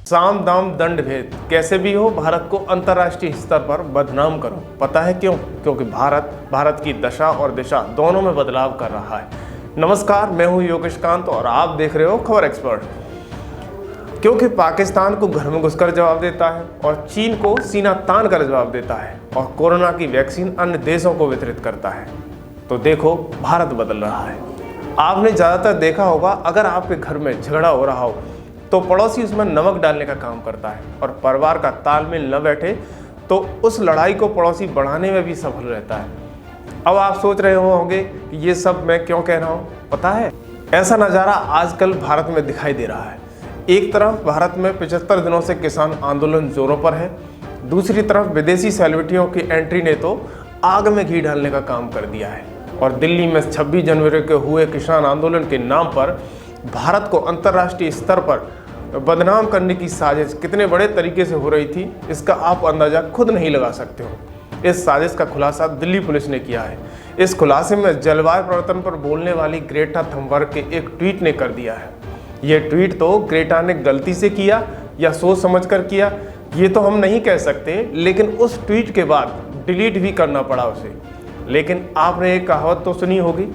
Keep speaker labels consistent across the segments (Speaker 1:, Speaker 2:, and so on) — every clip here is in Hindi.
Speaker 1: साम दाम दंड भेद, कैसे भी हो भारत को अंतर्राष्ट्रीय स्तर पर बदनाम करो। पता है क्यों? क्योंकि भारत की दशा और दिशा दोनों में बदलाव कर रहा है। नमस्कार, मैं हूं योगेश कांत और आप देख रहे हो खबर एक्सपर्ट। क्योंकि पाकिस्तान को घर में घुसकर जवाब देता है और चीन को सीना तान कर जवाब देता है और कोरोना की वैक्सीन अन्य देशों को वितरित करता है, तो देखो भारत बदल रहा है। आपने ज़्यादातर देखा होगा, अगर आपके घर में झगड़ा हो रहा हो तो पड़ोसी उसमें नमक डालने का काम करता है और परिवार का तालमेल न बैठे तो उस लड़ाई को पड़ोसी बढ़ाने में भी सफल रहता है। अब आप सोच रहे होंगे कि ये सब मैं क्यों कह रहा हूँ। पता है, ऐसा नज़ारा आजकल भारत में दिखाई दे रहा है। एक तरफ भारत में 75 दिनों से किसान आंदोलन जोरों पर है, दूसरी तरफ विदेशी सेलिब्रिटियों की एंट्री ने तो आग में घी डालने का काम कर दिया है। और दिल्ली में 26 जनवरी को हुए किसान आंदोलन के नाम पर भारत को अंतर्राष्ट्रीय स्तर पर बदनाम करने की साजिश कितने बड़े तरीके से हो रही थी, इसका आप अंदाजा खुद नहीं लगा सकते हो। इस साजिश का खुलासा दिल्ली पुलिस ने किया है। इस खुलासे में जलवायु परिवर्तन पर बोलने वाली ग्रेटा थनबर्ग के एक ट्वीट ने कर दिया है। ये ट्वीट तो ग्रेटा ने गलती से किया या सोच समझकर किया, ये तो हम नहीं कह सकते, लेकिन उस ट्वीट के बाद डिलीट भी करना पड़ा उसे। लेकिन आपने एक कहावत तो सुनी होगी,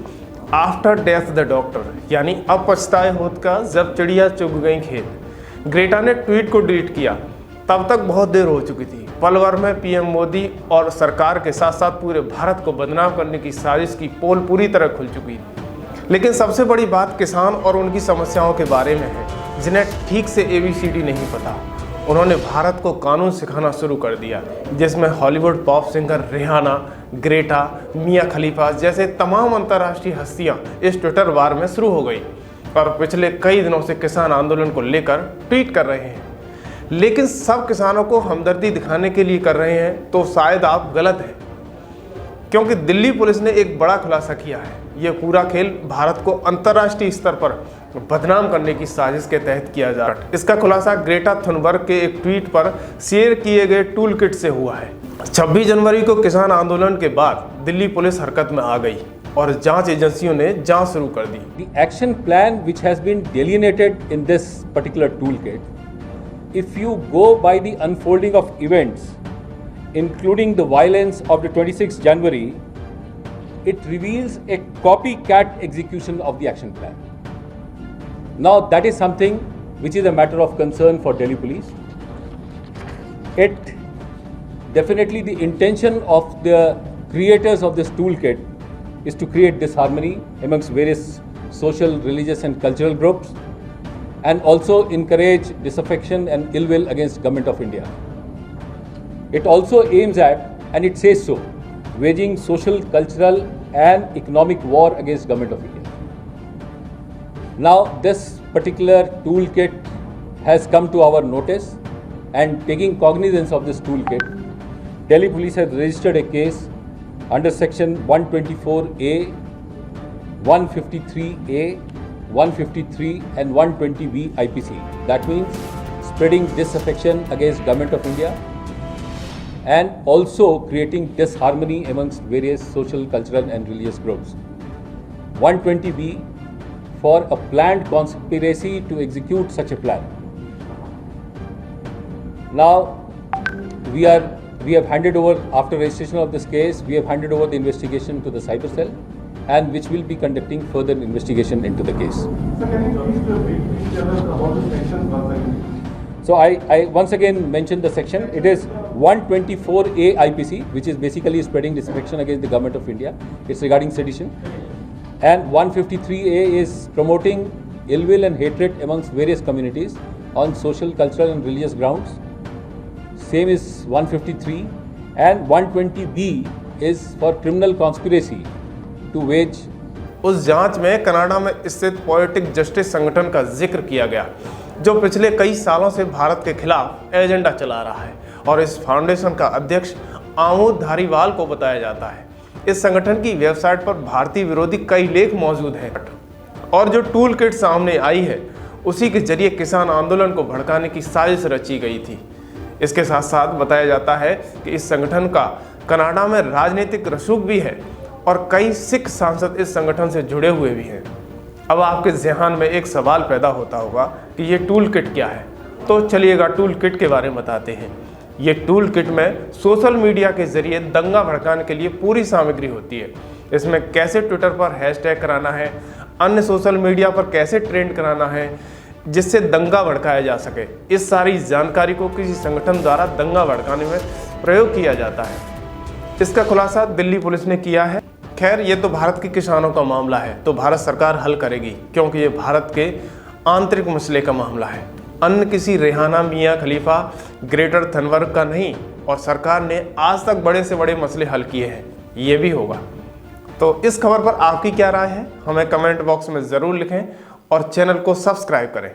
Speaker 1: आफ्टर डेथ द डॉक्टर, यानी अब पछताए होत का जब चिड़िया चुग गई खेत। ग्रेटा ने ट्वीट को डिलीट किया, तब तक बहुत देर हो चुकी थी। पल भर में पीएम मोदी और सरकार के साथ साथ पूरे भारत को बदनाम करने की साजिश की पोल पूरी तरह खुल चुकी थी। लेकिन सबसे बड़ी बात किसान और उनकी समस्याओं के बारे में है, जिन्हें ठीक से ABCD नहीं पता। उन्होंने भारत को कानून सिखाना शुरू कर दिया, जिसमें Hollywood pop singer Rihanna, Greta, Mia Khalifa जैसे तमाम अंतर्राष्ट्रीय हस्तियां इस ट्विटर वार में शुरू हो गई और पिछले कई दिनों से किसान आंदोलन को लेकर ट्वीट कर रहे हैं। लेकिन सब किसानों को हमदर्दी दिखाने के लिए कर रहे हैं तो शायद आप गलत हैं, क्योंकि दिल्ली पुलिस ने एक बड़ा खुलासा किया है। ये पूरा खेल भारत को अंतर्राष्ट्रीय स्तर पर बदनाम करने की साजिश के तहत किया जा रहा है। इसका खुलासा ग्रेटा थनबर्ग के एक ट्वीट पर शेयर किए गए टूल किट से हुआ है। 26 जनवरी को किसान आंदोलन के बाद दिल्ली पुलिस हरकत में आ गई और जांच एजेंसियों ने जांच शुरू कर दी।
Speaker 2: The action plan which has been delineated in this particular toolkit, if you go by the unfolding of events, including the violence of the 26th January, it reveals a copycat execution of the action plan. Now that is something which is a matter of concern for Delhi police. It definitely, the intention of the creators of this toolkit is to create disharmony amongst various social, religious and cultural groups, and also encourage disaffection and ill will against Government of India. It also aims at, and it says so, waging social, cultural and economic war against Government of India. Now this particular toolkit has come to our notice, and taking cognizance of this toolkit, Delhi Police has registered a case under section 124A, 153A, 153 and 120B IPC. That means spreading disaffection against Government of India and also creating disharmony amongst various social, cultural and religious groups. 120B for a planned conspiracy to execute such a plan. Now we have handed over, after registration of this case, we have handed over the investigation to the cyber cell, and which will be conducting further investigation into the case.
Speaker 3: So can you please tell us about the section once again?
Speaker 2: So I once again mention the section. It is 124A IPC, which is basically spreading disaffection against the Government of India. It's regarding sedition. And 153A is promoting ill will and hatred amongst various communities on social, cultural and religious grounds. Same is 153, and 120B is for criminal conspiracy to wage.
Speaker 1: उस जांच में कनाडा में स्थित पोएटिक जस्टिस संगठन का जिक्र किया गया, जो पिछले कई सालों से भारत के खिलाफ एजेंडा चला रहा है, और इस फाउंडेशन का अध्यक्ष आमोद धारीवाल को बताया जाता है। इस संगठन की वेबसाइट पर भारतीय विरोधी कई लेख मौजूद हैं और जो टूल किट सामने आई है उसी के जरिए किसान आंदोलन को भड़काने की साजिश रची गई थी। इसके साथ साथ बताया जाता है कि इस संगठन का कनाडा में राजनीतिक रसूख भी है और कई सिख सांसद इस संगठन से जुड़े हुए भी हैं। अब आपके ज़हन में एक सवाल पैदा होता होगा कि ये टूल किट क्या है तो चलिएगा टूल किट के बारे में बताते हैं। ये टूल किट में सोशल मीडिया के जरिए दंगा भड़काने के लिए पूरी सामग्री होती है। इसमें कैसे ट्विटर पर हैशटैग कराना है, अन्य सोशल मीडिया पर कैसे ट्रेंड कराना है जिससे दंगा भड़काया जा सके, इस सारी जानकारी को किसी संगठन द्वारा दंगा भड़काने में प्रयोग किया जाता है। इसका खुलासा दिल्ली पुलिस ने किया है। खैर, ये तो भारत के किसानों का मामला है, तो भारत सरकार हल करेगी, क्योंकि ये भारत के आंतरिक मसले का मामला है, अन्य किसी रेहाना मियाँ खलीफा ग्रेटर थनवर्ग का नहीं। और सरकार ने आज तक बड़े से बड़े मसले हल किए हैं, ये भी होगा। तो इस खबर पर आपकी क्या राय है, हमें कमेंट बॉक्स में ज़रूर लिखें और चैनल को सब्सक्राइब करें।